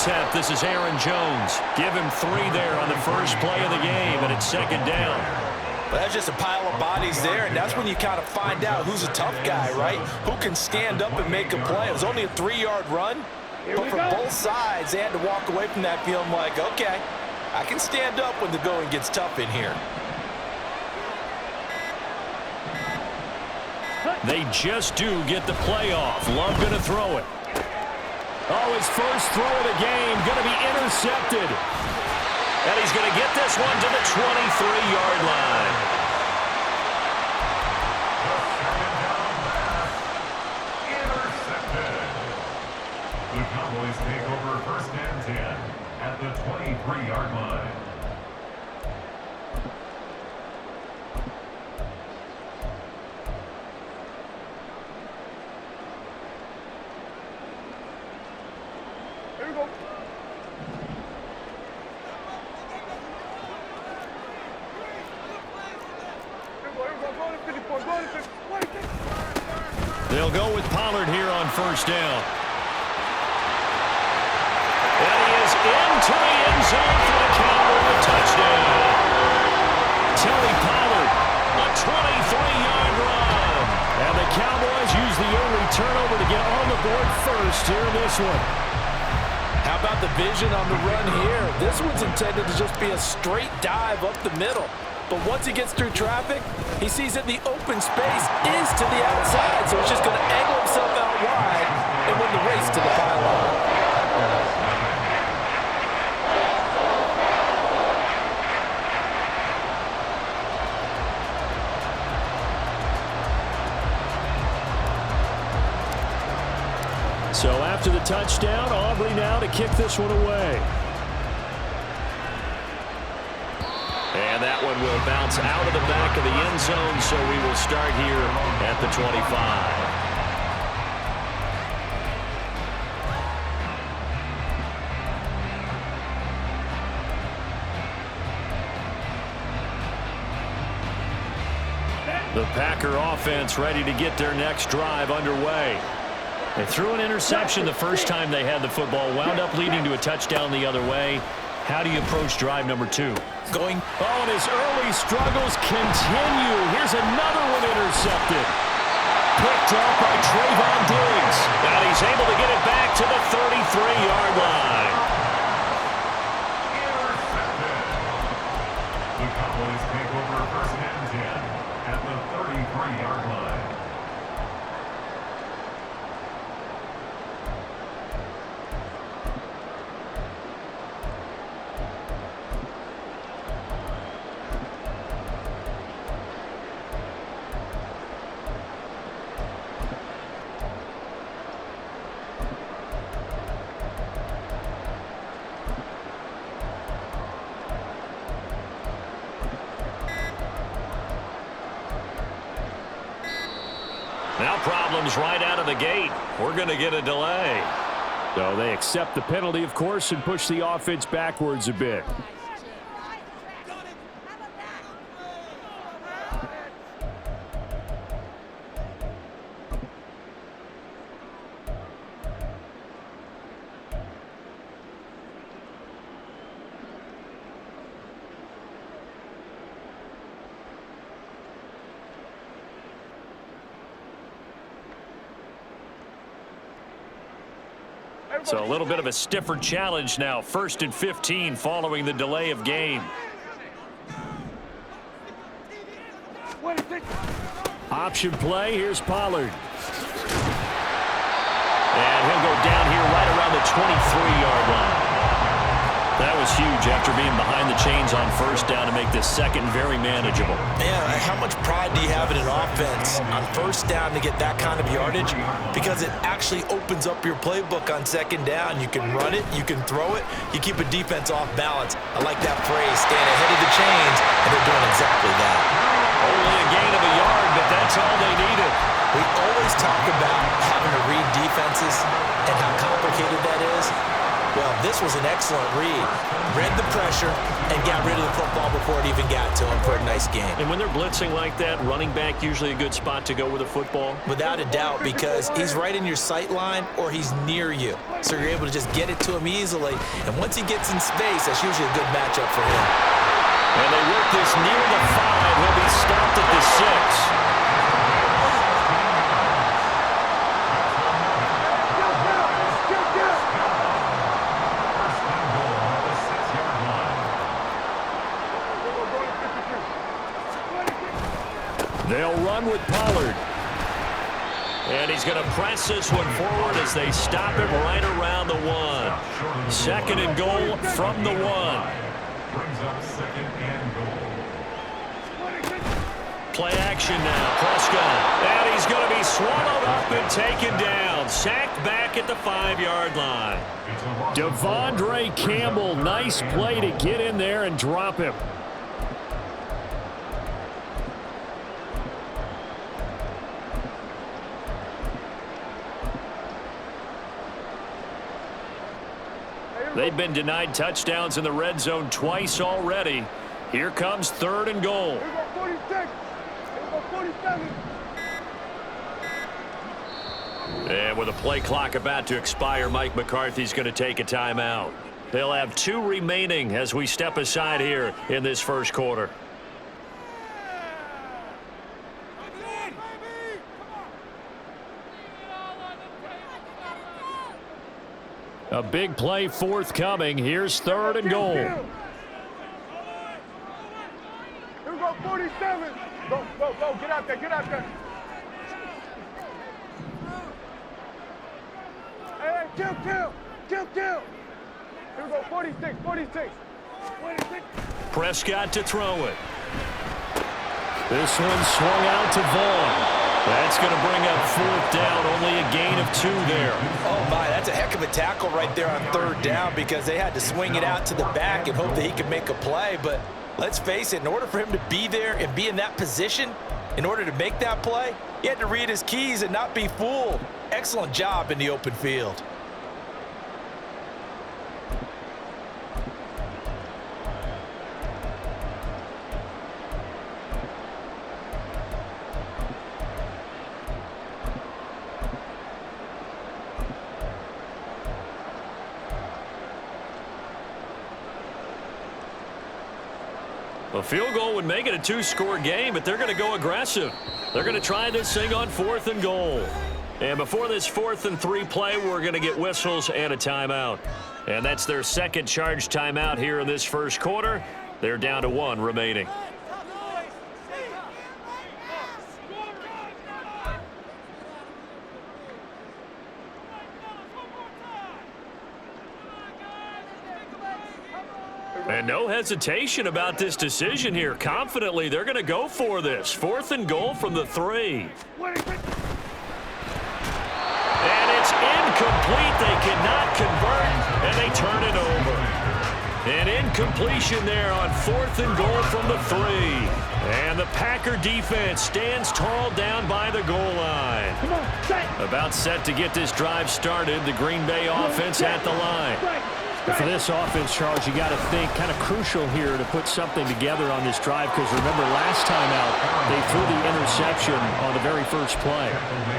attempt. This is Aaron Jones. Give him 3 there on the first play of the game, and it's second down. Well, that's just a pile of bodies there, and that's when you kind of find out who's a tough guy, right? Who can stand up and make a play. It was only a 3-yard run, but for both sides, they had to walk away from that feeling like, okay, I can stand up when the going gets tough in here. They just do get the play off. Love going to throw it. Oh, his first throw of the game going to be intercepted. And he's going to get this one to the 23-yard line. Intercepted. The Cowboys take over first and 10 at the 23-yard line. Here we go. They'll go with Pollard here on first down. And he is into the end zone for the Cowboys touchdown. Tony Pollard, a 23-yard run. And the Cowboys use the early turnover to get on the board first here in this one. How about the vision on the run here? This one's intended to just be a straight dive up the middle. But once he gets through traffic, he sees that the open space is to the outside. So he's just going to angle himself out wide and win the race to the pylon. So after the touchdown, Aubrey now to kick this one away. And that one will bounce out of the back of the end zone, so we will start here at the 25. The Packer offense ready to get their next drive underway. They threw an interception the first time they had the football, wound up leading to a touchdown the other way. How do you approach drive number 2? Going. Oh, and his early struggles continue. Here's another one intercepted. Picked up by Trayvon Diggs. And he's able to get it back to the 33-yard line. Intercepted. The Cowboys take over first and 10 at the 33-yard line. Now problems right out of the gate. We're going to get a delay. So they accept the penalty, of course, and push the offense backwards a bit. So a little bit of a stiffer challenge now. 1st and 15 following the delay of game. Option play. Here's Pollard. And he'll go down here right around the 23-yard line. That was huge after being behind the chains on first down to make this second very manageable. Man, how much pride do you have in an offense on first down to get that kind of yardage? Because it actually opens up your playbook on second down. You can run it, you can throw it, you keep a defense off balance. I like that phrase, staying ahead of the chains, and they're doing exactly that. Only a gain of a yard, but that's all they needed. We always talk about having to read defenses and how complicated that is. Well, this was an excellent read. Read the pressure and got rid of the football before it even got to him for a nice game. And when they're blitzing like that, running back usually a good spot to go with a football? Without a doubt, because he's right in your sight line or he's near you. So you're able to just get it to him easily. And once he gets in space, that's usually a good matchup for him. And they work this near the 5. He'll be stopped at the 6. They'll run with Pollard. And he's going to press this one forward as they stop him right around the 1. Second and goal from the 1. Brings up second and goal. Play action now. Prescott. And he's going to be swallowed up and taken down. Sacked back at the 5-yard line. Devondre Campbell, nice play to get in there and drop him. They've been denied touchdowns in the red zone twice already. Here comes third and goal. And with a play clock about to expire, Mike McCarthy's going to take a timeout. They'll have 2 remaining as we step aside here in this first quarter. A big play forthcoming. Here's third and goal. Here we go, 47. Go, go, go. Get out there, get out there. Hey, kill. Here we go, 46. 46. Prescott to throw it. This one swung out to Vaughn. That's going to bring up 4th down, only a gain of 2 there. Oh, my, that's a heck of a tackle right there on 3rd down because they had to swing it out to the back and hope that he could make a play. But let's face it, in order for him to be there and be in that position, in order to make that play, he had to read his keys and not be fooled. Excellent job in the open field. A field goal would make it a 2-score game, but they're going to go aggressive. They're going to try this thing on 4th and goal. And before this 4th and 3 play, we're going to get whistles and a timeout. And that's their second charge timeout here in this first quarter. They're down to 1 remaining. And no hesitation about this decision here. Confidently, they're going to go for this. 4th and goal from the 3. And it's incomplete. They cannot convert, and they turn it over. An incompletion there on 4th and goal from the 3. And the Packer defense stands tall down by the goal line. About set to get this drive started. The Green Bay offense at the line. For this offense, Charles, you got to think kind of crucial here to put something together on this drive because remember last time out they threw the interception on the very first play.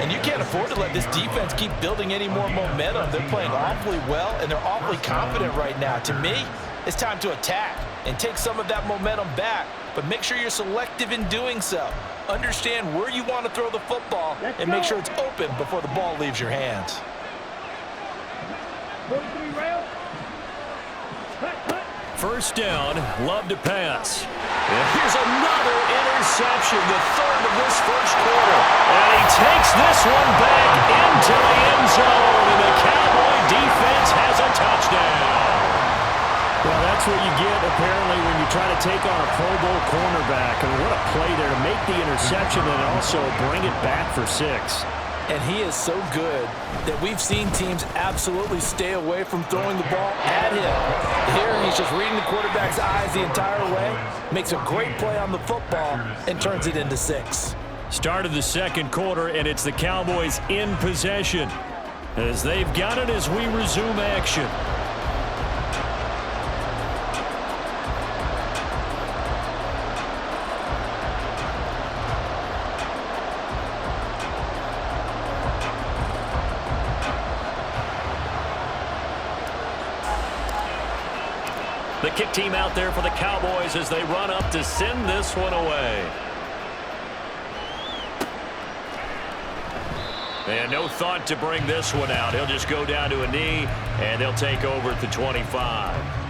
And you can't afford to let this defense keep building any more momentum. They're playing awfully well and they're awfully confident right now. To me, it's time to attack and take some of that momentum back, but make sure you're selective in doing so. Understand where you want to throw the football and make sure it's open before the ball leaves your hands. First down, Love to pass. And here's another interception, the 3rd of this first quarter. And he takes this one back into the end zone, and the Cowboy defense has a touchdown. Well, that's what you get, apparently, when you try to take on a Pro Bowl cornerback. I mean, what a play there to make the interception and also bring it back for 6. And he is so good that we've seen teams absolutely stay away from throwing the ball at him. Here he's just reading the quarterback's eyes the entire way, makes a great play on the football, and turns it into 6. Start of the second quarter, and it's the Cowboys in possession as they've got it as we resume action. The kick team out there for the Cowboys as they run up to send this one away. And no thought to bring this one out. He'll just go down to a knee, and they'll take over at the 25.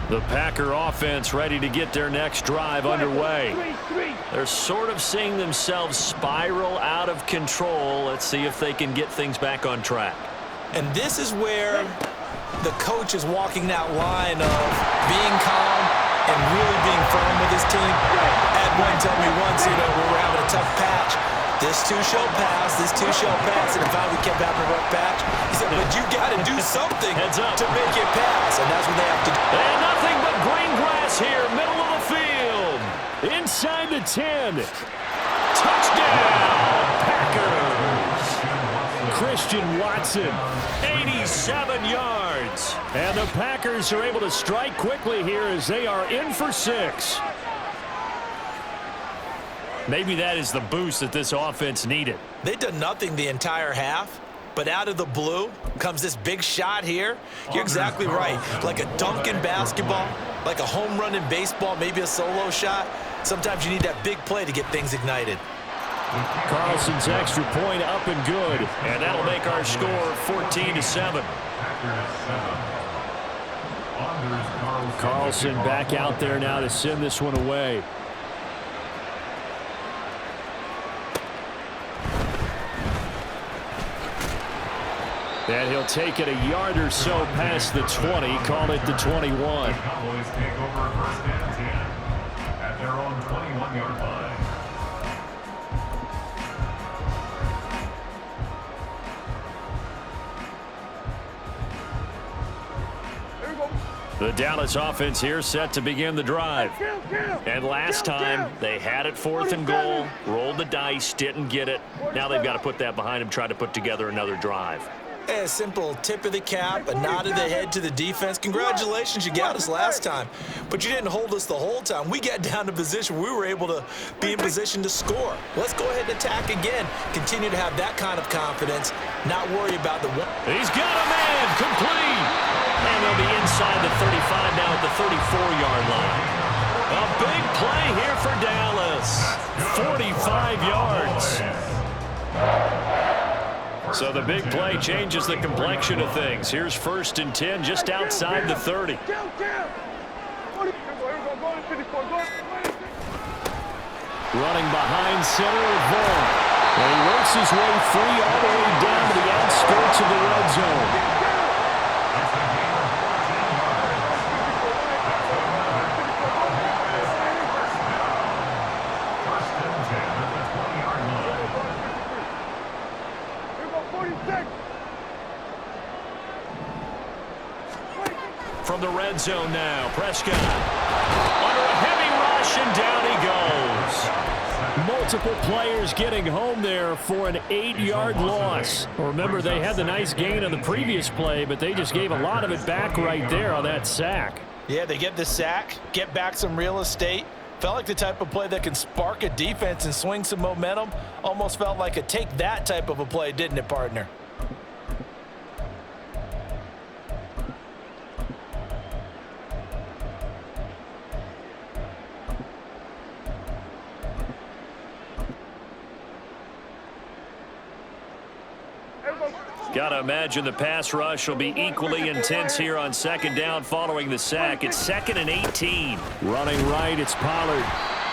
The Packer offense ready to get their next drive underway. They're sort of seeing themselves spiral out of control. Let's see if they can get things back on track. And this is where the coach is walking that line of being calm and really being firm with his team. Ed one told me once, we were having a tough patch. This too shall pass, this too shall pass, and finally we kept having a rough patch. He said, but you got to do something to make it pass, and that's what they have to do. And nothing but green grass here, middle of the field. Inside the 10. Touchdown, Packers. Christian Watson, 87 yards. And the Packers are able to strike quickly here as they are in for 6. Maybe that is the boost that this offense needed. They did nothing the entire half, but out of the blue comes this big shot here. You're exactly right. Like a dunk in basketball, like a home run in baseball, maybe a solo shot. Sometimes you need that big play to get things ignited. Carlson's extra point up and good. And that'll make our score 14-7. Carlson back out there now to send this one away. And he'll take it a yard or so past the 20, call it the 21. The Cowboys take over first and 10 at their own 21-yard line. The Dallas offense here set to begin the drive. And last time, they had it 4th and goal, rolled the dice, didn't get it. Now they've got to put that behind them, try to put together another drive. A simple tip of the cap, a nod of the head to the defense. Congratulations, you got us last time. But you didn't hold us the whole time. We got down to position. We were able to be in position to score. Let's go ahead and attack again. Continue to have that kind of confidence, not worry about the one. He's got a man, complete. And they'll be inside the 35 now at the 34-yard line. A big play here for Dallas. 45 yards. So the big play changes the complexion of things. Here's 1st and 10 just outside the 30. Running behind center of Vaughn. And he works his way free all the way down to the outskirts of the red zone. From the red zone now, Prescott under a heavy rush, and down he goes. Multiple players getting home there for an 8-yard loss. Remember, they had the nice gain on the previous play, but they just gave a lot of it back right there on that sack. Yeah, they get the sack, get back some real estate. Felt like the type of play that can spark a defense and swing some momentum. Almost felt like a take that type of a play, didn't it, partner? Got to imagine the pass rush will be equally intense here on 2nd down following the sack. It's 2nd and 18. Running right, it's Pollard.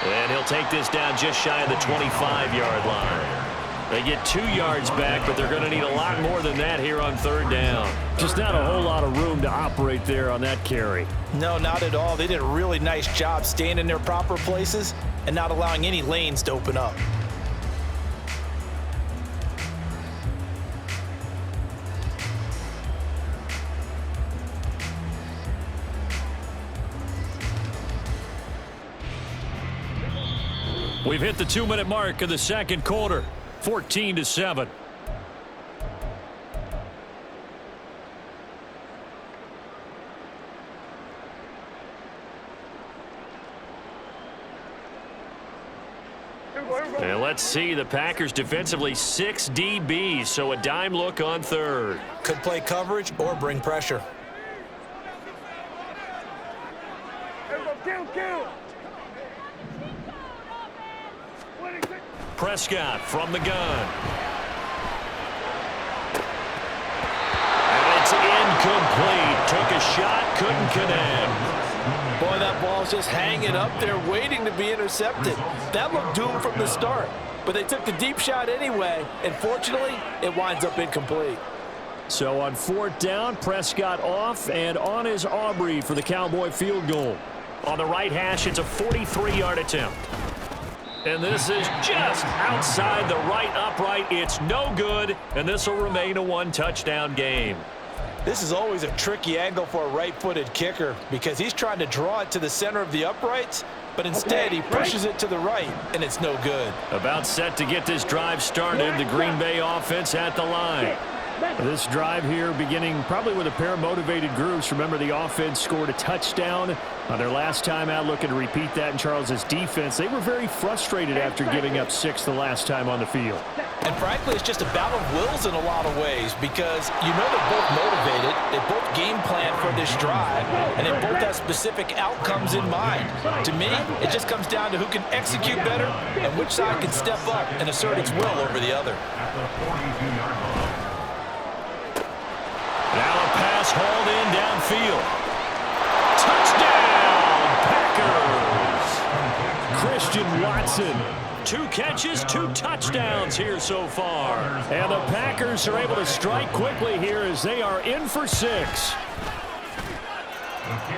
And he'll take this down just shy of the 25-yard line. They get 2 yards back, but they're going to need a lot more than that here on 3rd down. Just not a whole lot of room to operate there on that carry. No, not at all. They did a really nice job staying in their proper places and not allowing any lanes to open up. We've hit the 2-minute mark of the second quarter. 14-7. And let's see, the Packers defensively 6 DBs, so a dime look on third. Could play coverage or bring pressure. Prescott from the gun. And it's incomplete. Took a shot, couldn't connect. Boy, that ball's just hanging up there waiting to be intercepted. That looked doomed from the start. But they took the deep shot anyway, and fortunately, it winds up incomplete. So on fourth down, Prescott off, and on is Aubrey for the Cowboy field goal. On the right hash, it's a 43-yard attempt. And this is just outside the right upright. It's no good, and this will remain a one-touchdown game. This is always a tricky angle for a right-footed kicker because he's trying to draw it to the center of the uprights, but instead he pushes it to the right, and it's no good. About set to get this drive started. The Green Bay offense at the line. This drive here beginning probably with a pair of motivated groups. Remember, the offense scored a touchdown on their last time out, looking to repeat that in Charles's defense. They were very frustrated after giving up 6 the last time on the field. And frankly, it's just a battle of wills in a lot of ways because you know they're both motivated, they both game plan for this drive, and they both have specific outcomes in mind. To me, it just comes down to who can execute better and which side can step up and assert its will over the other. Now a pass hauled in downfield. Touchdown, Packers! Christian Watson. 2 catches, 2 touchdowns here so far. And the Packers are able to strike quickly here as they are in for 6.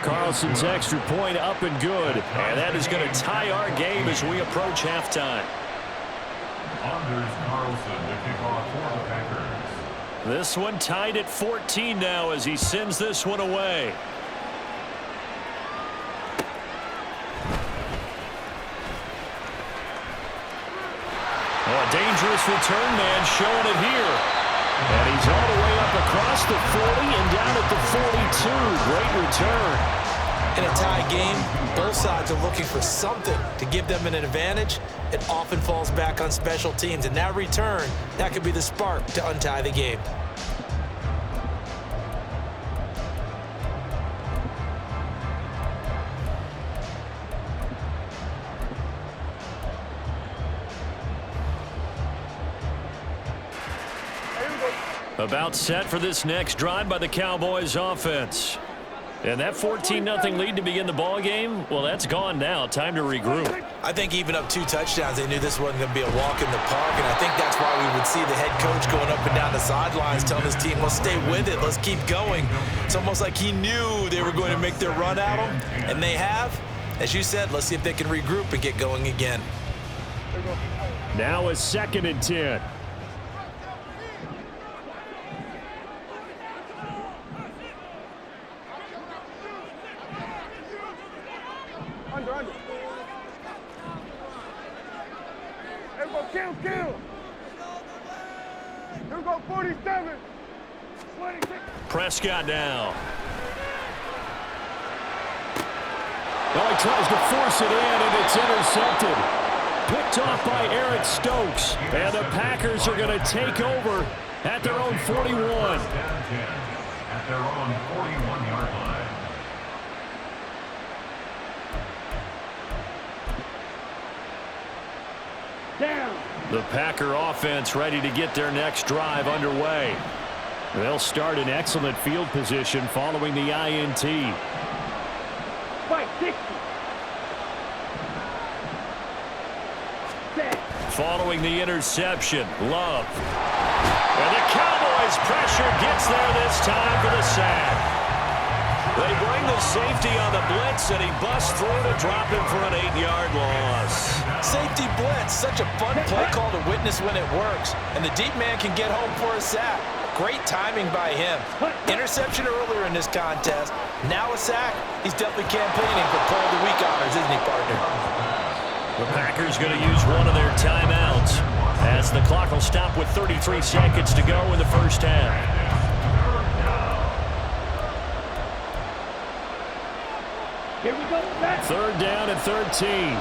Carlson's extra point up and good. And that is going to tie our game as we approach halftime. Anders Carlson to kick off for the Packers. This one tied at 14 now as he sends this one away. A dangerous return man showing it here. And he's all the way up across the 40 and down at the 42. Great return. In a tie game, both sides are looking for something to give them an advantage. It often falls back on special teams, and that return, that could be the spark to untie the game. About set for this next drive by the Cowboys offense. And that 14-0 lead to begin the ball game, well, that's gone now. Time to regroup. I think even up 2 touchdowns, they knew this wasn't going to be a walk in the park, and I think that's why we would see the head coach going up and down the sidelines telling his team, let's stay with it, let's keep going. It's almost like he knew they were going to make their run at him, and they have. As you said, let's see if they can regroup and get going again. Now a 2nd and 10. Under. Everybody kill. Here we go, 47. 26. Prescott now. Well, he tries to force it in, and it's intercepted. Picked off by Eric Stokes. And the Packers are going to take over at their own 41. At their own 41-yard line. Down. The Packer offense ready to get their next drive underway. They'll start in excellent field position following the INT. Fight, 60. Following the interception, Love. And the Cowboys pressure gets there this time for the sack. They bring the safety on the blitz, and he busts through to drop him for an 8-yard loss. Safety blitz, such a fun play call to witness when it works. And the deep man can get home for a sack. Great timing by him. Interception earlier in this contest. Now a sack. He's definitely campaigning for Player of the Week honors, isn't he, partner? The Packers going to use one of their timeouts as the clock will stop with 33 seconds to go in the first half. Here we go. Third down and 13.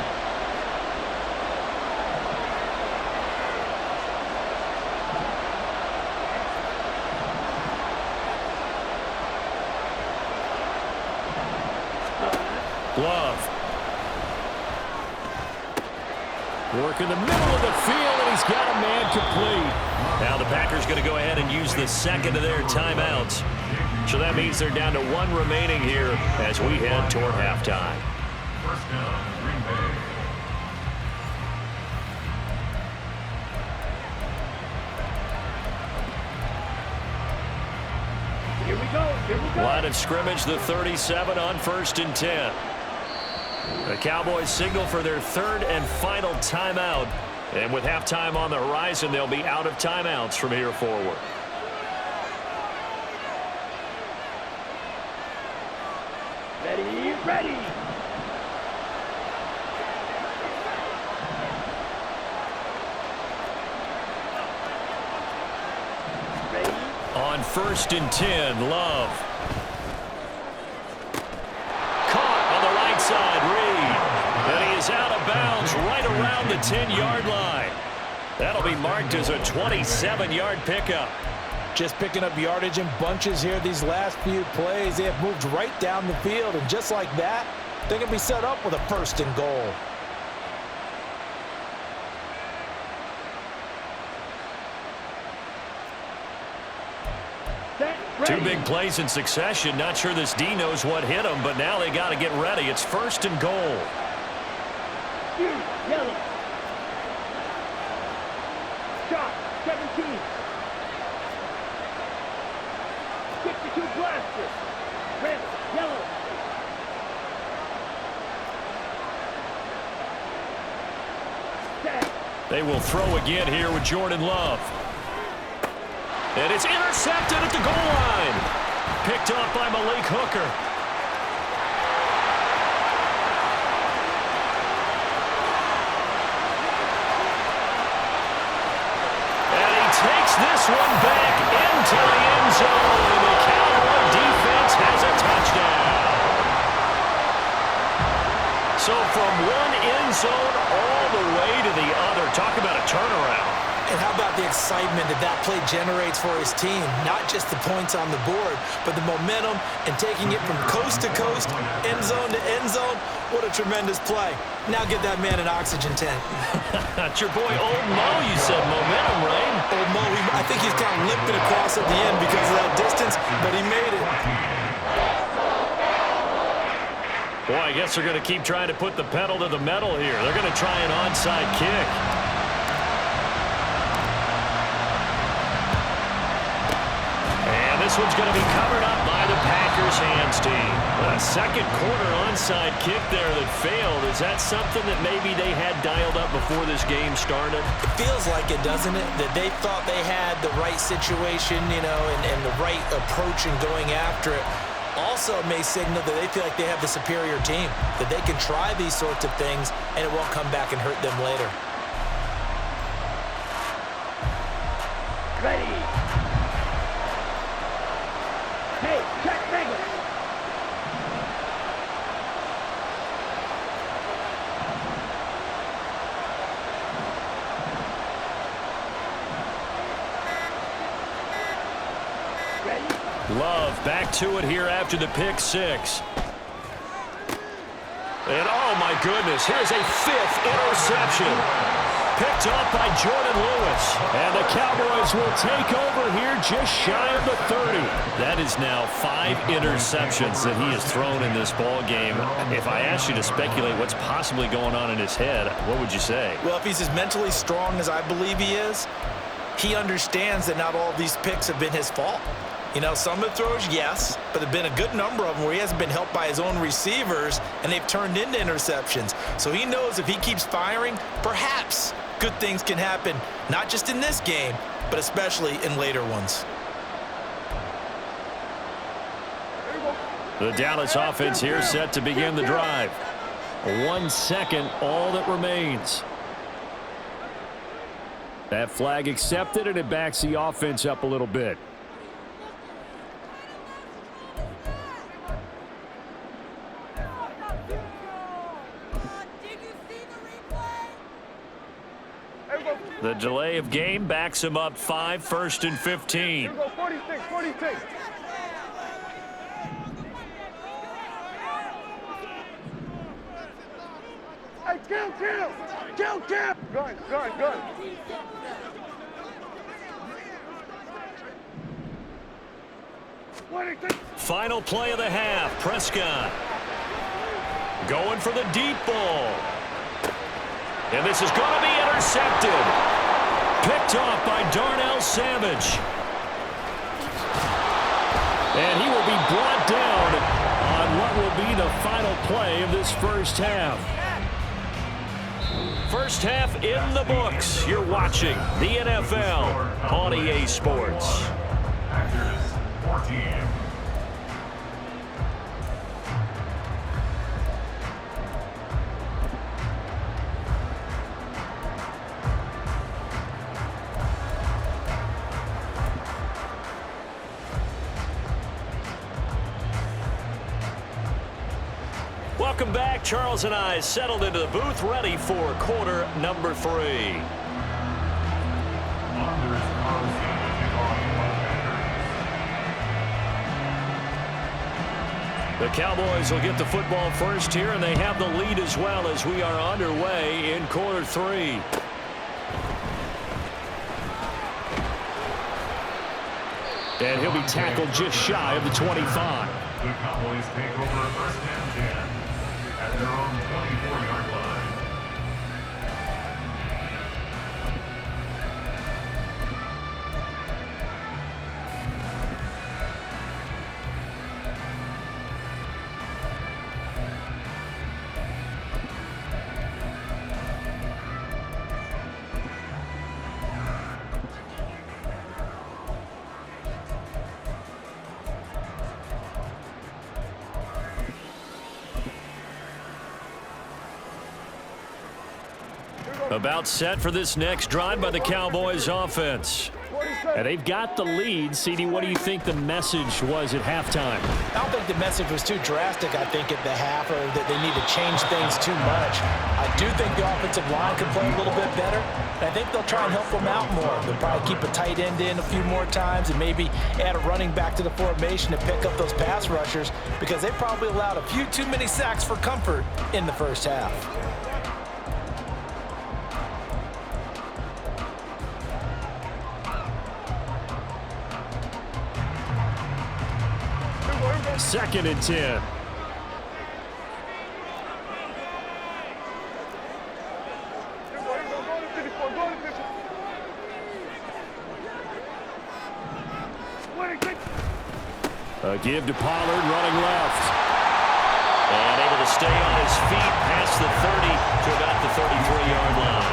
Love. Work in the middle of the field, and he's got a man complete. Now the Packers going to go ahead and use the second of their timeouts. So that means they're down to one remaining here as we head toward halftime. First down, Green Bay. Here we go. Here we go. Line of scrimmage, the 37 on 1st and 10. The Cowboys signal for their third and final timeout. And with halftime on the horizon, they'll be out of timeouts from here forward. Ready. On 1st and 10, Love. Caught on the right side, Reed. And he is out of bounds right around the 10-yard line. That'll be marked as a 27-yard pickup. Just picking up yardage in bunches here these last few plays. They have moved right down the field, and just like that, they can be set up with a 1st and goal. Two big plays in succession. Not sure this D knows what hit him, but now they got to get ready. It's 1st and goal. Yellow. Shot. 17. 62 blaster. Red. Yellow. Set. They will throw again here with Jordan Love. And it's intercepted at the goal line. Picked up by Malik Hooker. And he takes this one back into the end zone. The Cowboy defense has a touchdown. So from one end zone all the way to the other. Talk about a turnaround. And how about the excitement that that play generates for his team? Not just the points on the board, but the momentum and taking it from coast to coast, end zone to end zone. What a tremendous play. Now get that man an oxygen tent. That's your boy Old Mo, you said momentum, right? Old Mo, I think he's kind of limping across at the end because of that distance, but he made it. Boy, I guess they're going to keep trying to put the pedal to the metal here. They're going to try an onside kick. This one's going to be covered up by the Packers hands team. A second quarter onside kick there that failed. Is that something that maybe they had dialed up before this game started? It feels like it, doesn't it? That they thought they had the right situation, you know, and the right approach in going after it. Also may signal that they feel like they have the superior team, that they can try these sorts of things and it won't come back and hurt them later. Ready. Hey, check Vegas. Ready. Love back to it here after the pick six. And oh my goodness, here's a fifth interception. Picked up by Jordan Lewis. And the Cowboys will take over here just shy of the 30. That is now 5 interceptions that he has thrown in this ball game. If I asked you to speculate what's possibly going on in his head, what would you say? Well, if he's as mentally strong as I believe he is, he understands that not all of these picks have been his fault. You know, some of the throws, yes, but there have been a good number of them where he hasn't been helped by his own receivers, and they've turned into interceptions. So he knows if he keeps firing, perhaps good things can happen, not just in this game, but especially in later ones. The Dallas offense here set to begin the drive. 1 second, all that remains. That flag accepted, and it backs the offense up a little bit. The delay of game backs him up 5, 1st and 15. Here we go, 46, 46. Hey, kill. Gun. Final play of the half. Prescott going for the deep ball. And this is going to be intercepted. Picked off by Darnell Savage. And he will be brought down on what will be the final play of this first half. First half in the books. You're watching the NFL on EA Sports. Packers 14. Welcome back. Charles and I settled into the booth, ready for quarter number 3. The Cowboys will get the football first here, and they have the lead as well as we are underway in quarter 3. And he'll be tackled just shy of the 25. The Cowboys take over first and 10 at their own 24-yard line. About set for this next drive by the Cowboys offense. And they've got the lead. CD, what do you think the message was at halftime? I don't think the message was too drastic, I think, at the half, or that they need to change things too much. I do think the offensive line could play a little bit better. And I think they'll try and help them out more. They'll probably keep a tight end in a few more times and maybe add a running back to the formation to pick up those pass rushers, because they probably allowed a few too many sacks for comfort in the first half. Second and 10. A give to Pollard, running left. And able to stay on his feet past the 30 to about the 33-yard line.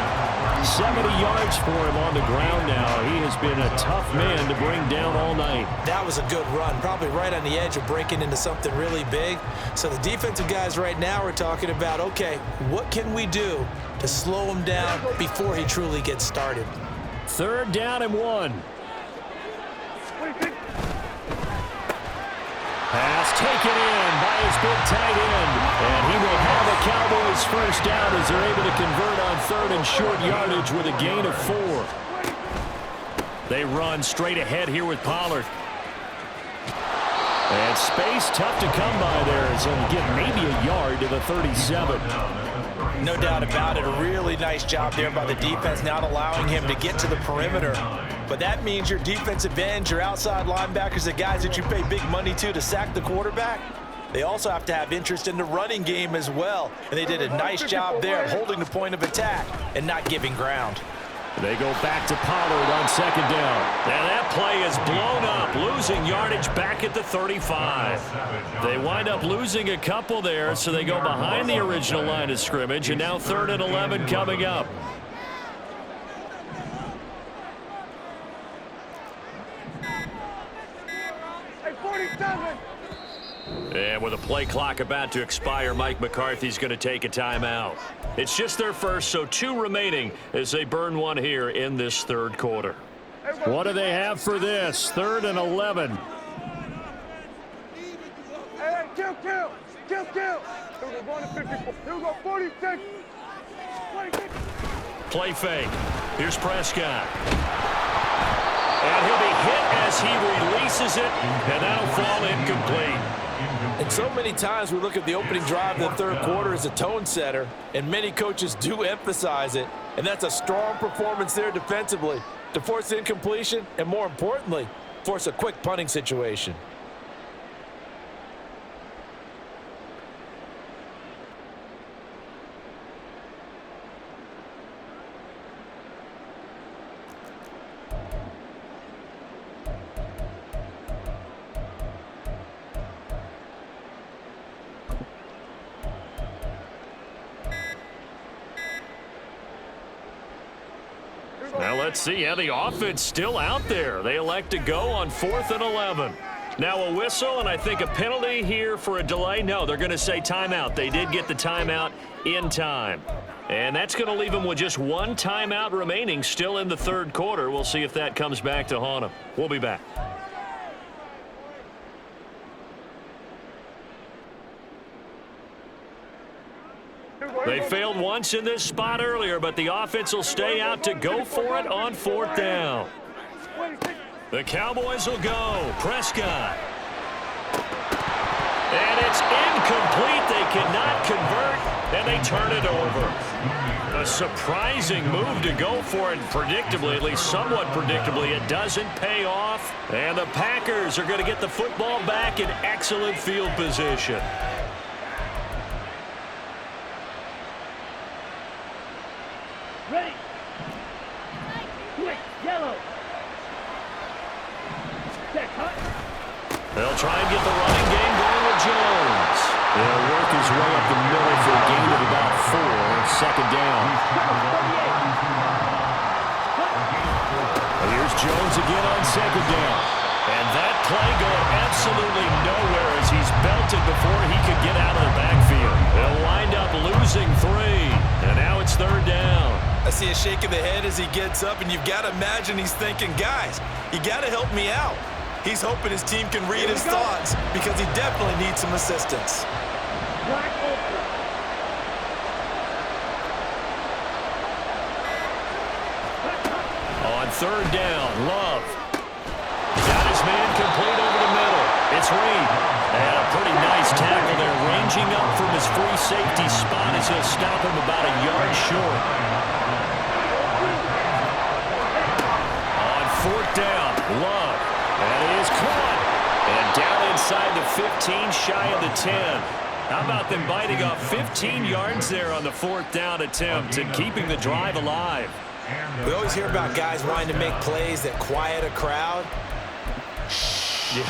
70 yards for him on the ground now. He has been a tough man to bring down all night. That was a good run, probably right on the edge of breaking into something really big. So the defensive guys right now are talking about, okay, what can we do to slow him down before he truly gets started? 3rd down and 1. Pass taken in by his big tight end. And he will have a Cowboys first down as they're able to convert on 3rd and short yardage with a gain of 4. They run straight ahead here with Pollard. And space tough to come by there as he'll get maybe a yard to the 37. No doubt about it. A really nice job there by the defense, not allowing him to get to the perimeter. But that means your defensive ends, your outside linebackers, the guys that you pay big money to sack the quarterback, they also have to have interest in the running game as well. And they did a nice job there of holding the point of attack and not giving ground. They go back to Pollard on 2nd down. And that play is blown up, losing yardage back at the 35. They wind up losing a couple there, so they go behind the original line of scrimmage, and now 3rd and 11 coming up. Hey, 47. And with a play clock about to expire, Mike McCarthy's going to take a timeout. It's just their first, so 2 remaining as they burn one here in this third quarter. What do they have for this? 3rd and 11. Hey, kill. Here we go, going to 54. Here we go, 46. 26. Play fake. Here's Prescott. And he'll be hit as he releases it, and that'll fall incomplete. And so many times we look at the opening drive of the third quarter as a tone setter, and many coaches do emphasize it, and that's a strong performance there defensively to force incompletion and, more importantly, force a quick punting situation. Now let's see how the offense still out there. They elect to go on 4th and 11. Now a whistle and I think a penalty here for a delay. No, they're going to say timeout. They did get the timeout in time. And that's going to leave them with just 1 timeout remaining still in the third quarter. We'll see if that comes back to haunt them. We'll be back. They failed once in this spot earlier, but the offense will stay out to go for it on 4th down. The Cowboys will go. Prescott. And it's incomplete. They cannot convert, and they turn it over. A surprising move to go for it, predictably, at least somewhat predictably. It doesn't pay off, and the Packers are going to get the football back in excellent field position. Ready. Quick, yellow. They'll try and get the running game going with Jones. They'll work his way up the middle for a gain of about 4. 2nd down. Here's Jones again on 2nd down. And that play going absolutely nowhere as he's belted before he could get out of the backfield. They'll wind up losing 3. And now it's 3rd down. I see a shake of the head as he gets up, and you've got to imagine he's thinking, guys, you got to help me out. He's hoping his team can read his thoughts because he definitely needs some assistance. On 3rd down, Love. Got his man complete over the middle. It's Reed. And a pretty nice tackle there, ranging up from his free safety spot as he'll stop him about a yard short. On 4th down, Love. And he is caught. And down inside the 15, shy of the 10. How about them biting off 15 yards there on the 4th down attempt and keeping the drive alive? We always hear about guys wanting to make plays that quiet a crowd. Yeah.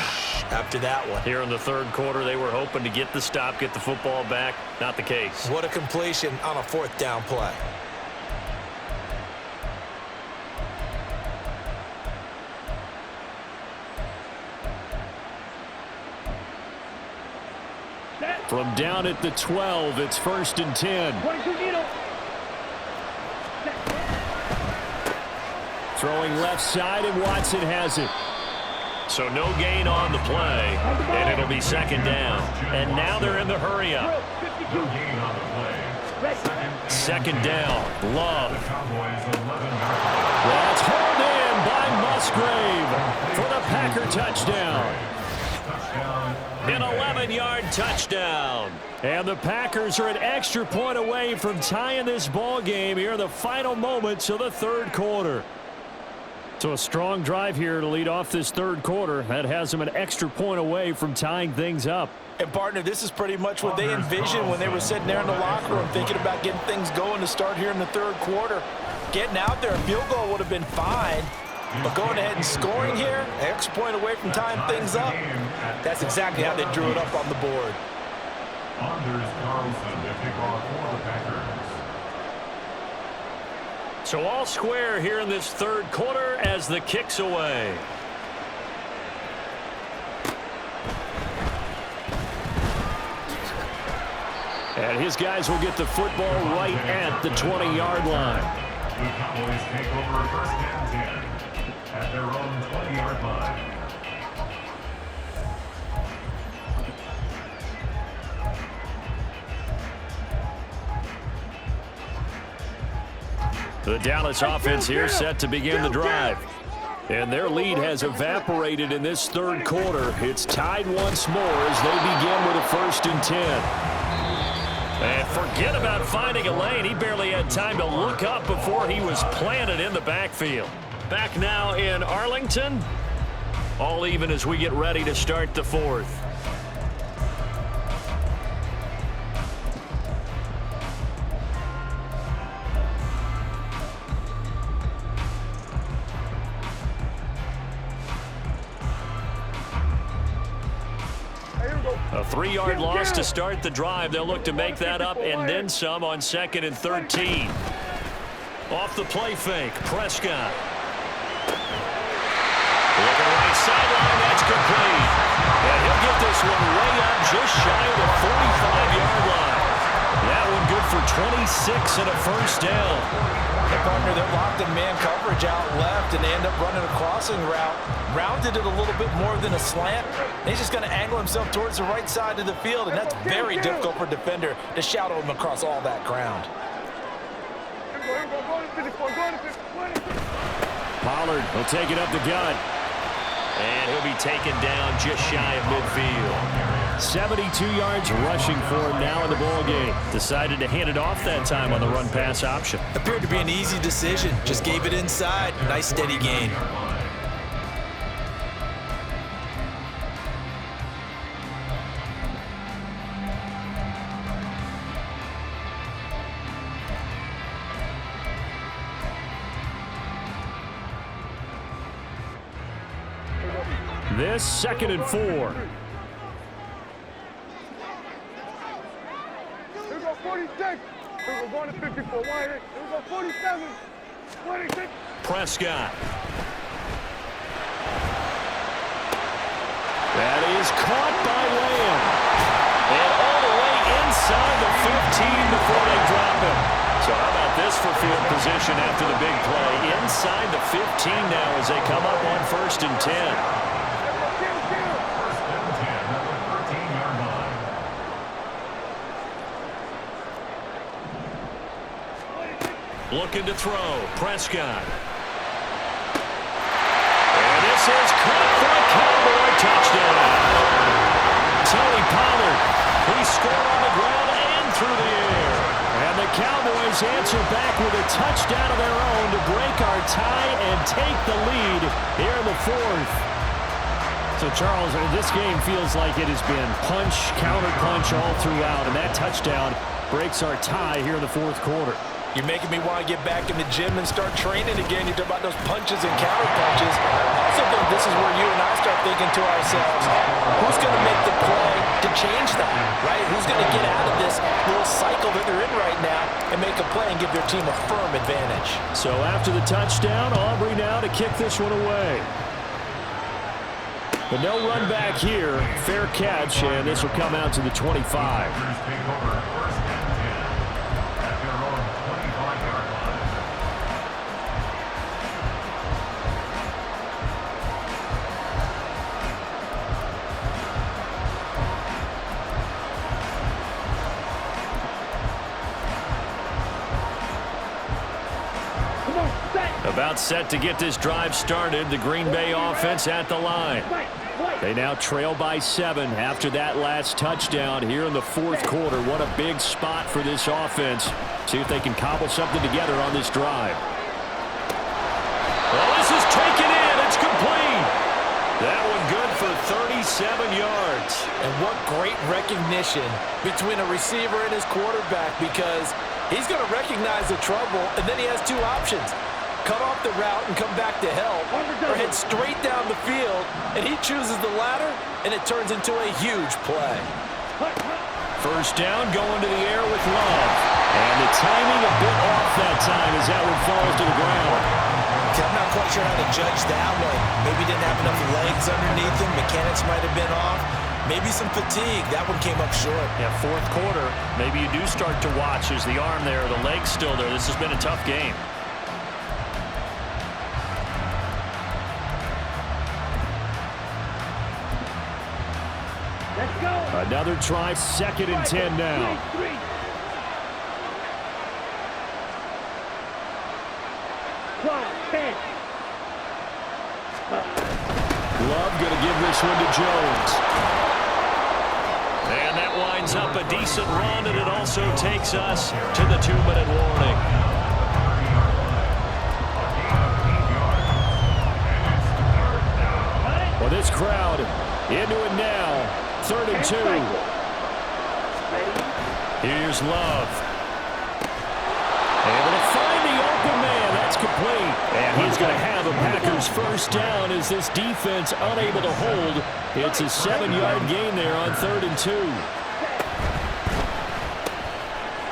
After that one. Here in the third quarter, they were hoping to get the stop, get the football back. Not the case. What a completion on a 4th down play. From down at the 12, it's 1st and 10. Throwing left side, and Watson has it. So no gain on the play, and it'll be 2nd down. And now they're in the hurry-up. No gain on the play. 2nd down, Love. That's hauled in by Musgrave for the Packer touchdown. An 11-yard touchdown. And the Packers are an extra point away from tying this ball game here in the final moments of the third quarter. So a strong drive here to lead off this third quarter. That has them an extra point away from tying things up. And, partner, this is pretty much what they envisioned when they were sitting there in the locker room thinking about getting things going to start here in the third quarter. Getting out there, a field goal would have been fine. But going ahead and scoring here, an extra point away from tying things up, that's exactly how they drew it up on the board. Anders Carlson to kick off for the Packers. So all square here in this third quarter as the kick's away. And his guys will get the football right at the 20-yard line. The Cowboys take over first and 10 at their own 20-yard line. The Dallas offense here set to begin the drive. And their lead has evaporated in this third quarter. It's tied once more as they begin with a 1st and 10. And forget about finding a lane. He barely had time to look up before he was planted in the backfield. Back now in Arlington. All even as we get ready to start the 4th. A 3-yard loss to start the drive. They'll look to make that up and then some on 2nd and 13. Off the play fake, Prescott. Looking right sideline, that's complete. And he'll get this one way up just shy of the 45-yard line. That one good for 26 and a 1st down. The partner that locked in man coverage out left, and they end up running a crossing route. Rounded it a little bit more than a slant. He's just going to angle himself towards the right side of the field, and that's very difficult for a defender to shadow him across all that ground. Pollard will take it up the gut. And he'll be taken down just shy of midfield. 72 yards rushing for him now in the ball game. Decided to hand it off that time on the run-pass option. Appeared to be an easy decision. Just gave it inside. Nice steady gain. This 2nd and 4. Here we go, 46. Here we go, going to 54. Here we go, 47. 26. Prescott. That is caught by Lamb. And all the way inside the 15 before they drop him. So how about this for field position after the big play? Inside the 15 now as they come up on 1st and 10. Looking to throw. Prescott. And this is caught for a Cowboy touchdown. Tony Pollard. He scored on the ground and through the air. And the Cowboys answer back with a touchdown of their own to break our tie and take the lead here in the 4th. So, Charles, this game feels like it has been punch, counter-punch all throughout. And that touchdown breaks our tie here in the 4th quarter. You're making me want to get back in the gym and start training again. You talk about those punches and counter punches. I also think this is where you and I start thinking to ourselves, who's going to make the play to change that, right? Who's going to get out of this little cycle that they're in right now and make a play and give their team a firm advantage? So after the touchdown, Aubrey now to kick this one away. But no run back here. Fair catch, and this will come out to the 25. About set to get this drive started. The Green Bay offense at the line. They now trail by 7 after that last touchdown here in the 4th quarter. What a big spot for this offense. See if they can cobble something together on this drive. Well, this is taken in. It's complete. That one good for 37 yards. And what great recognition between a receiver and his quarterback, because he's going to recognize the trouble, and then he has 2 options. Cut off the route and come back to help, or head straight down the field, and he chooses the latter, and it turns into a huge play. First down, going to the air with Love. And the timing a bit off that time as that one falls to the ground. I'm not quite sure how to judge that one. Maybe didn't have enough legs underneath him. Mechanics might have been off. Maybe some fatigue. That one came up short. Yeah, fourth quarter, maybe you do start to watch as the arm there, the leg's still there. This has been a tough game. Let's go. Another try, 2nd and 10 now. Love going to give this one to Jones. And that winds up a decent run, and it also takes us to the 2-minute warning. Well, this crowd into it now. 3rd and 2. Here's Love. Able to find the open man. That's complete. And he's going to have a Packers first down as this defense unable to hold. It's a 7-yard gain there on 3rd and 2.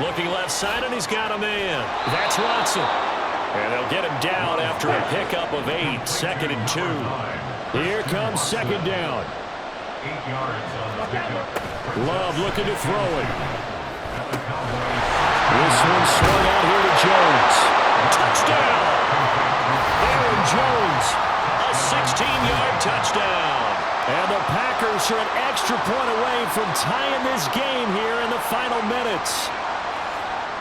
Looking left side, and he's got a man. That's Watson. And they'll get him down after a pickup of 8. 2nd and 2. Here comes 2nd down. 8 yards on the pickup. Love looking to throw it. This one swung out here to Jones. Touchdown! Aaron Jones, a 16-yard touchdown. And the Packers are an extra point away from tying this game here in the final minutes.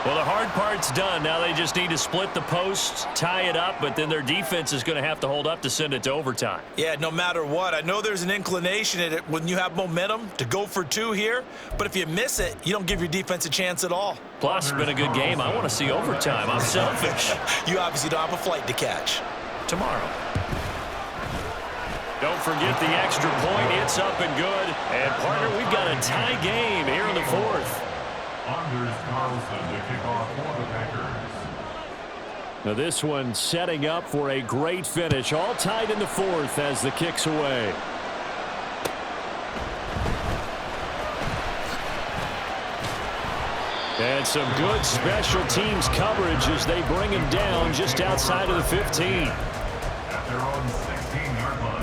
Well, the hard part's done. Now they just need to split the posts, tie it up, but then their defense is going to have to hold up to send it to overtime. Yeah, no matter what. I know there's an inclination in it when you have momentum to go for 2 here, but if you miss it, you don't give your defense a chance at all. Plus, it's been a good game. I want to see overtime. I'm selfish. You obviously don't have a flight to catch. Tomorrow. Don't forget the extra point. It's up and good. And, partner, we've got a tie game here in the 4th. Anders Carlson to kick off for the Packers. Now this one setting up for a great finish. All tied in the 4th as the kick's away. And some good special teams coverage as they bring him down just outside of the 15. At their own 16-yard line.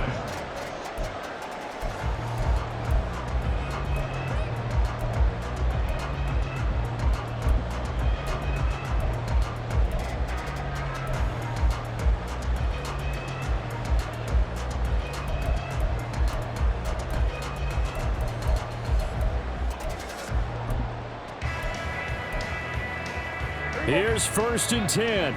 Here's 1st and 10.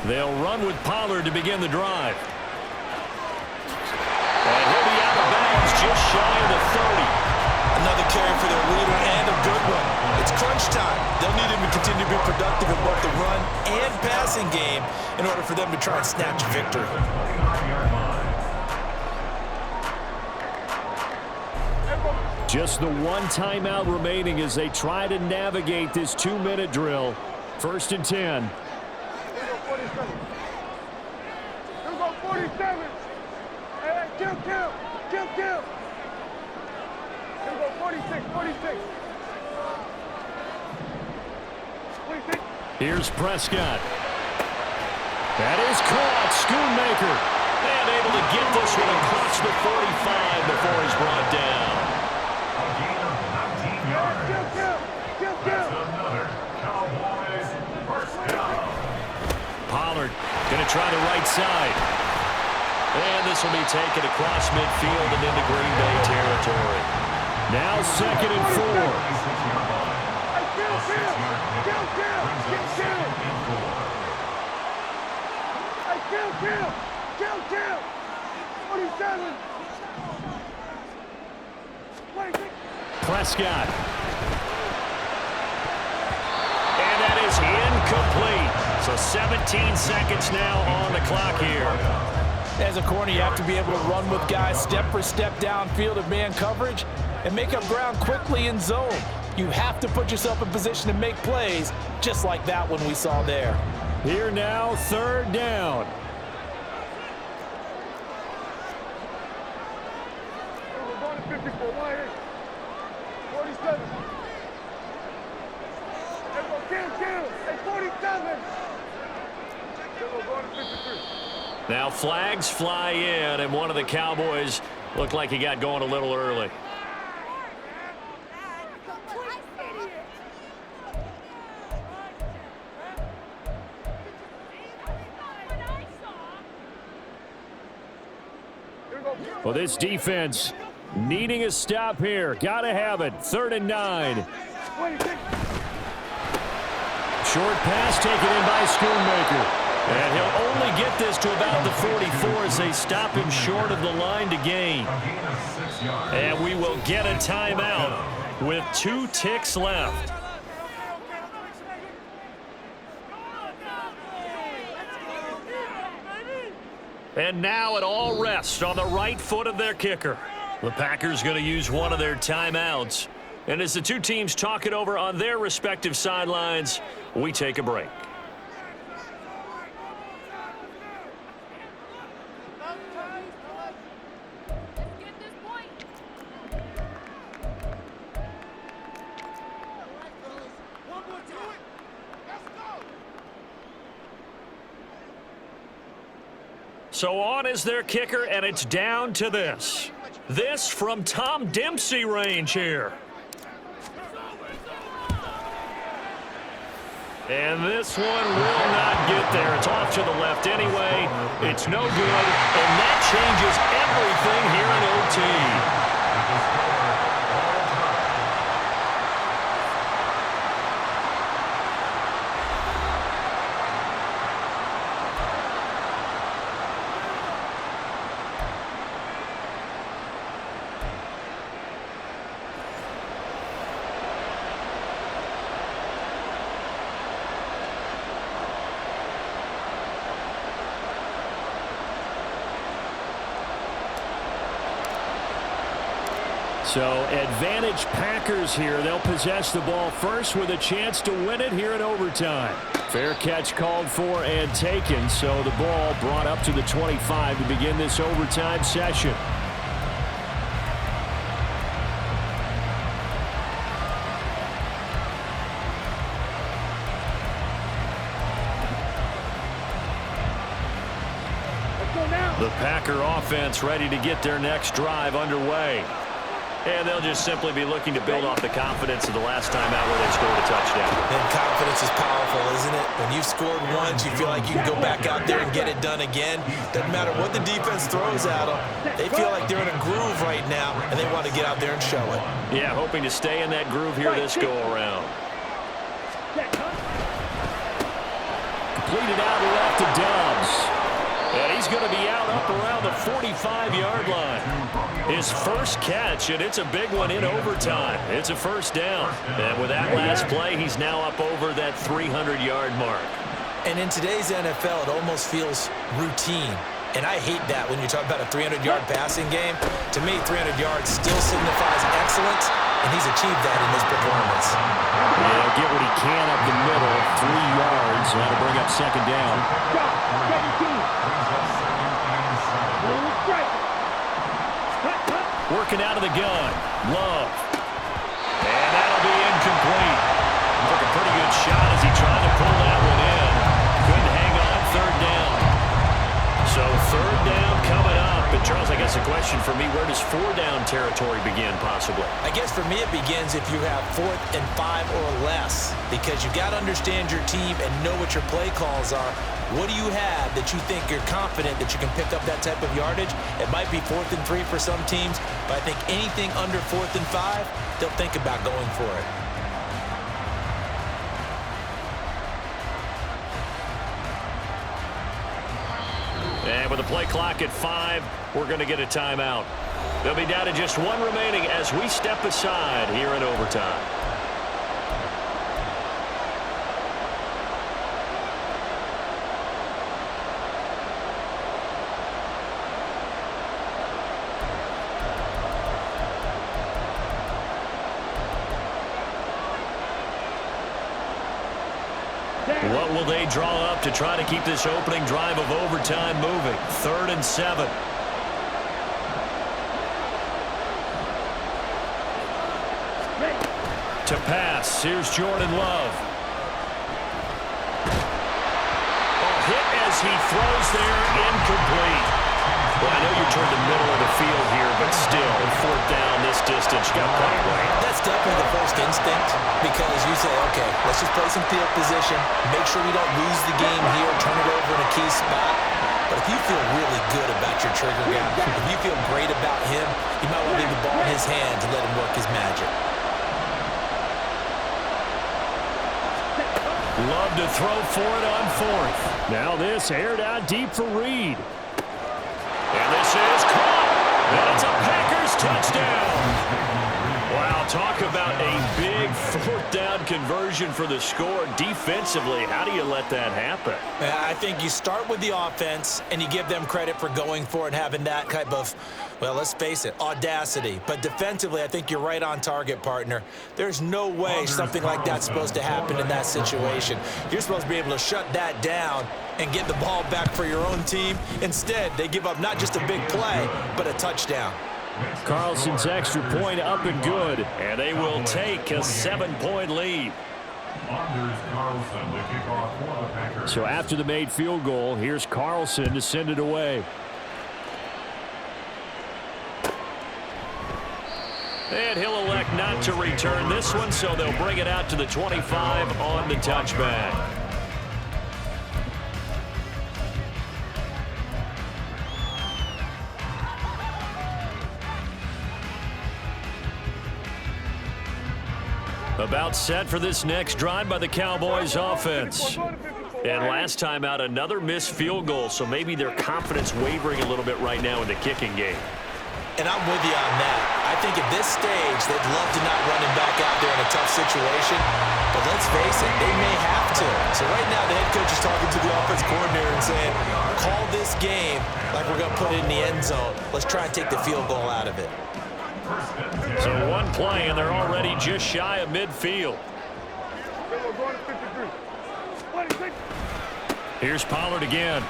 They'll run with Pollard to begin the drive. And he'll be out of bounds just shy of the 30. Another carry for their leader and a good one. It's crunch time. They'll need him to continue to be productive in both the run and passing game in order for them to try and snatch a victory. Just the one timeout remaining as they try to navigate this 2-minute drill. 1st and 10. Here go 47. Hey, kill. Here go 46. 46. Here's Prescott. That is caught. Schoonmaker. And able to get this one across the 45 before he's brought down. Pollard going to try the right side. And this will be taken across midfield and into Green Bay territory. Now 2nd and 4. Kill. 47. Prescott. And that is incomplete. So 17 seconds now on the clock here. As a corner, you have to be able to run with guys step for step downfield of man coverage and make up ground quickly in zone. You have to put yourself in position to make plays, just like that one we saw there. Here now, 3rd down. We're going to 54. 47. Kill. Hey, 47. Now flags fly in, and one of the Cowboys looked like he got going a little early. Well, this defense needing a stop here. Got to have it. 3rd and 9. Short pass taken in by Schoonmaker. And he'll only get this to about the 44 as they stop him short of the line to gain. And we will get a timeout with 2 ticks left. And now it all rests on the right foot of their kicker. The Packers going to use one of their timeouts. And as the two teams talk it over on their respective sidelines, we take a break. So on is their kicker, and it's down to this. This from Tom Dempsey range here. And this one will not get there. It's off to the left anyway. It's no good, and that changes everything here in OT. So advantage Packers here. They'll possess the ball first with a chance to win it here in overtime. Fair catch called for and taken. So the ball brought up to the 25 to begin this overtime session. The Packer offense ready to get their next drive underway. And they'll just simply be looking to build off the confidence of the last time out where they scored a touchdown. And confidence is powerful, isn't it? When you've scored once, you feel like you can go back out there and get it done again. Doesn't matter what the defense throws at them. They feel like they're in a groove right now, and they want to get out there and show it. Yeah, hoping to stay in that groove here this go-around. Completed out left to Dobbs. And he's going to be out up around the 45-yard line. His first catch, and it's a big one in overtime. It's a first down. And with that last play, he's now up over that 300-yard mark. And in today's NFL, it almost feels routine. And I hate that when you talk about a 300-yard passing game. To me, 300 yards still signifies excellence, and he's achieved that in this performance. Yeah, he'll get what he can up the middle, 3 yards. That'll bring up second down. Working out of the gun. Love. And that'll be incomplete. Took a pretty good shot as he tried to pull that one in. Couldn't hang on, third down. So third down coming up. And Charles, I guess a question for me, where does 4-down territory begin possibly? I guess for me it begins if you have 4th and 5 or less, because you've got to understand your team and know what your play calls are. What do you have that you think you're confident that you can pick up that type of yardage? It might be 4th and 3 for some teams, but I think anything under 4th and 5, they'll think about going for it. And with the play clock at 5, we're going to get a timeout. They'll be down to just one remaining as we step aside here in overtime. What will they draw up to try to keep this opening drive of overtime moving? 3rd and 7. To pass, here's Jordan Love. A hit as fires. He throws there, incomplete. Well, I know you turned the middle of the field here, but still, fourth down this distance, you got to play it right. That's definitely the first instinct because you say, okay, let's just play some field position, make sure we don't lose the game here, turn it over in a key spot. But if you feel really good about your trigger guy, if you feel great about him, you might want to leave the ball in his hands and let him work his magic. Love to throw for it on fourth. Now this aired out deep for Reed. And this is caught. And it's a Packers touchdown. Wow, talk about a big fourth down conversion for the score. Defensively, how do you let that happen? I think you start with the offense, and you give them credit for going for it and having that type of, well, let's face it, audacity. But defensively, I think you're right on target, partner. There's no way something like that's supposed to happen in that situation. You're supposed to be able to shut that down and get the ball back for your own team. Instead, they give up not just a big play, but a touchdown. Carlson's extra point up and good, and they will take a 7-point lead. So after the made field goal, here's Carlson to send it away. And he'll elect not to return this one, so they'll bring it out to the 25 on the touchback. About set for this next drive by the Cowboys offense. And last time out, another missed field goal, so maybe their confidence wavering a little bit right now in the kicking game. And I'm with you on that. I think at this stage, they'd love to not run him back out there in a tough situation. But let's face it, they may have to. So right now, the head coach is talking to the offense coordinator and saying, call this game like we're going to put it in the end zone. Let's try and take the field goal out of it. So one play, and they're already just shy of midfield. Here's Pollard again.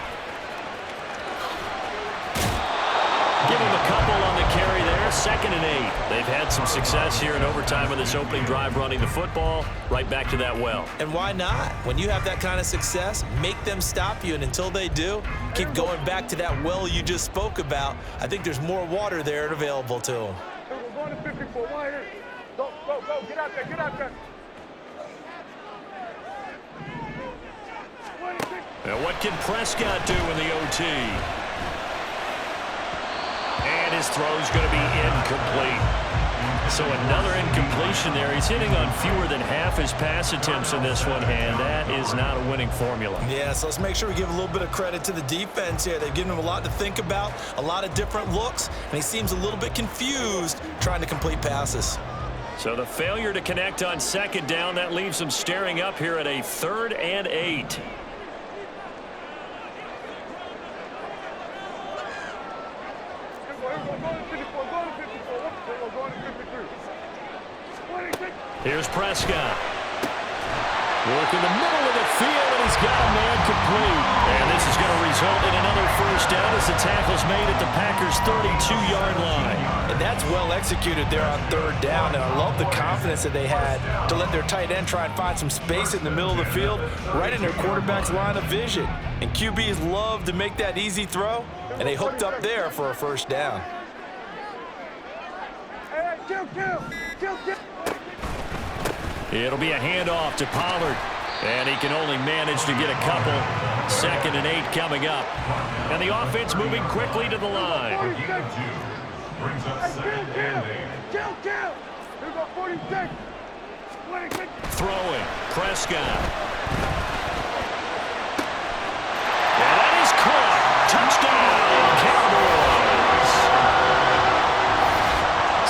Give him a couple on the carry there. 2nd and 8. They've had some success here in overtime with this opening drive running the football. Right back to that well. And why not? When you have that kind of success, make them stop you. And until they do, keep going back to that well you just spoke about. I think there's more water there available to them. Go, get out there, get out there. Now what can Prescott do in the OT? And his throw's going to be incomplete. So another incompletion there. He's hitting on fewer than half his pass attempts in this one, and that is not a winning formula. Yeah, so let's make sure we give a little bit of credit to the defense here. They've given him a lot to think about, a lot of different looks, and he seems a little bit confused trying to complete passes. So the failure to connect on 2nd down, that leaves them staring up here at a 3rd and 8. Here's Prescott. Working the middle of the field, and he's got a man complete. And this is going to result in another first down as the tackle's made at the Packers' 32-yard line. And that's well executed there on 3rd down, and I love the confidence that they had to let their tight end try and find some space in the middle of the field, right in their quarterback's line of vision. And QBs love to make that easy throw, and they hooked up there for a first down. Hey, kill. It'll be a handoff to Pollard. And he can only manage to get a couple. 2nd and 8 coming up. And the offense moving quickly to the line. Brings up 2nd and 8. Kill. Here's our 46. Throwing. Prescott. And that is caught. Touchdown, Cowboys.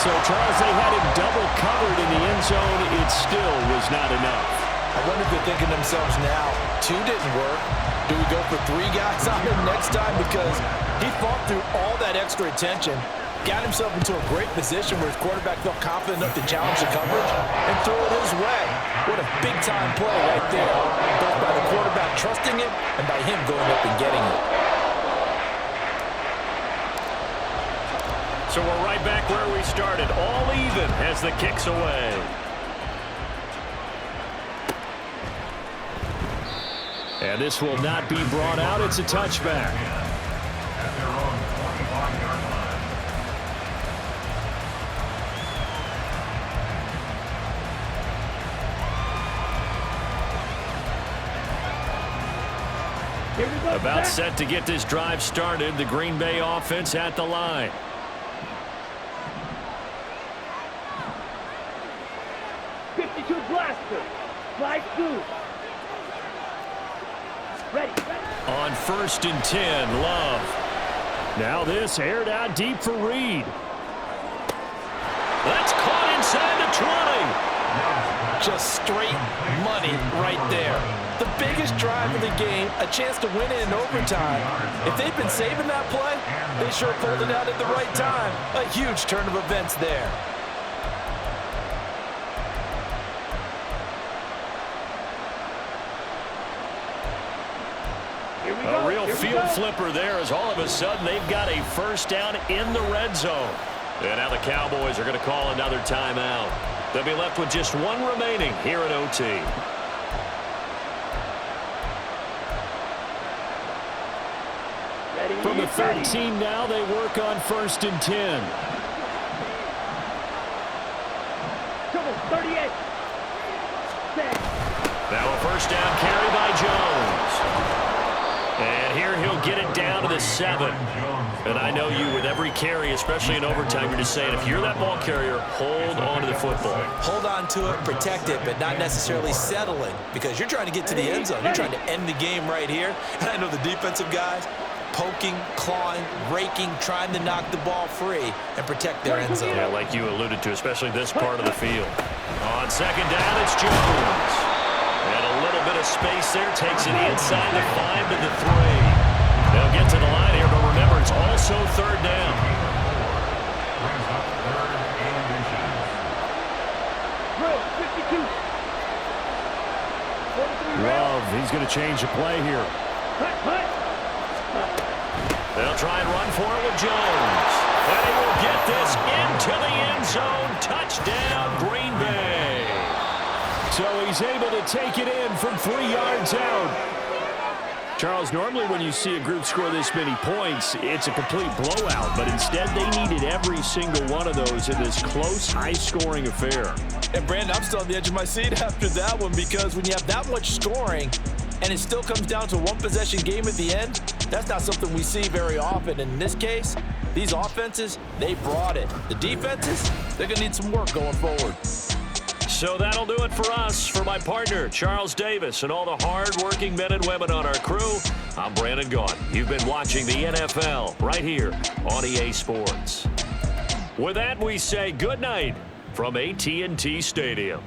So, Charles, they had him double covered in the end zone. It still was not enough. I wonder if they're thinking to themselves now, 2 didn't work. Do we go for 3 guys on him next time? Because he fought through all that extra attention, got himself into a great position where his quarterback felt confident enough to challenge the coverage and throw it his way. What a big-time play right there, both by the quarterback trusting it and by him going up and getting it. So we're right back where we started, all even as the kick's away. And And this will not be brought out. It's a touchback. At their own 25-yard line. Here we go. About set to get this drive started. The Green Bay offense at the line. Blaster. Slide 2. Ready. On 1st and 10, Love. Now this aired out deep for Reed. That's caught inside the 20. Just straight money right there. The biggest drive of the game, a chance to win it in overtime. If they've been saving that play, they sure pulled it out at the right time. A huge turn of events there. A real field flipper there as all of a sudden they've got a first down in the red zone. And now the Cowboys are going to call another timeout. They'll be left with just one remaining here at OT. From the 13 now, they work on 1st and 10. Come on, 38. Now a first down carry by Jones. And here he'll get it down to the 7. And I know you, with every carry, especially in overtime, you're just saying, if you're that ball carrier, hold on to the football. Hold on to it, protect it, but not necessarily settling, because you're trying to get to the end zone. You're trying to end the game right here. And I know the defensive guys, poking, clawing, raking, trying to knock the ball free and protect their end zone. Yeah, like you alluded to, especially this part of the field. On 2nd down, it's Jones. And a little bit of space there, takes it inside the 5 to the 3. They'll get to the line here, but remember, it's also 3rd down. Brings up 3rd and inches. Drill, 52. Love, he's going to change the play here. They'll try and run for it with Jones. And he will get this into the end zone. Touchdown, Green Bay. So he's able to take it in from 3 yards out. Charles, normally when you see a group score this many points, it's a complete blowout. But instead, they needed every single one of those in this close, high-scoring affair. And, Brandon, I'm still on the edge of my seat after that one, because when you have that much scoring and it still comes down to a one-possession game at the end, that's not something we see very often. In this case, these offenses, they brought it. The defenses, they're going to need some work going forward. So that'll do it for us. For my partner, Charles Davis, and all the hard-working men and women on our crew, I'm Brandon Gaughan. You've been watching the NFL right here on EA Sports. With that, we say good night from AT&T Stadium.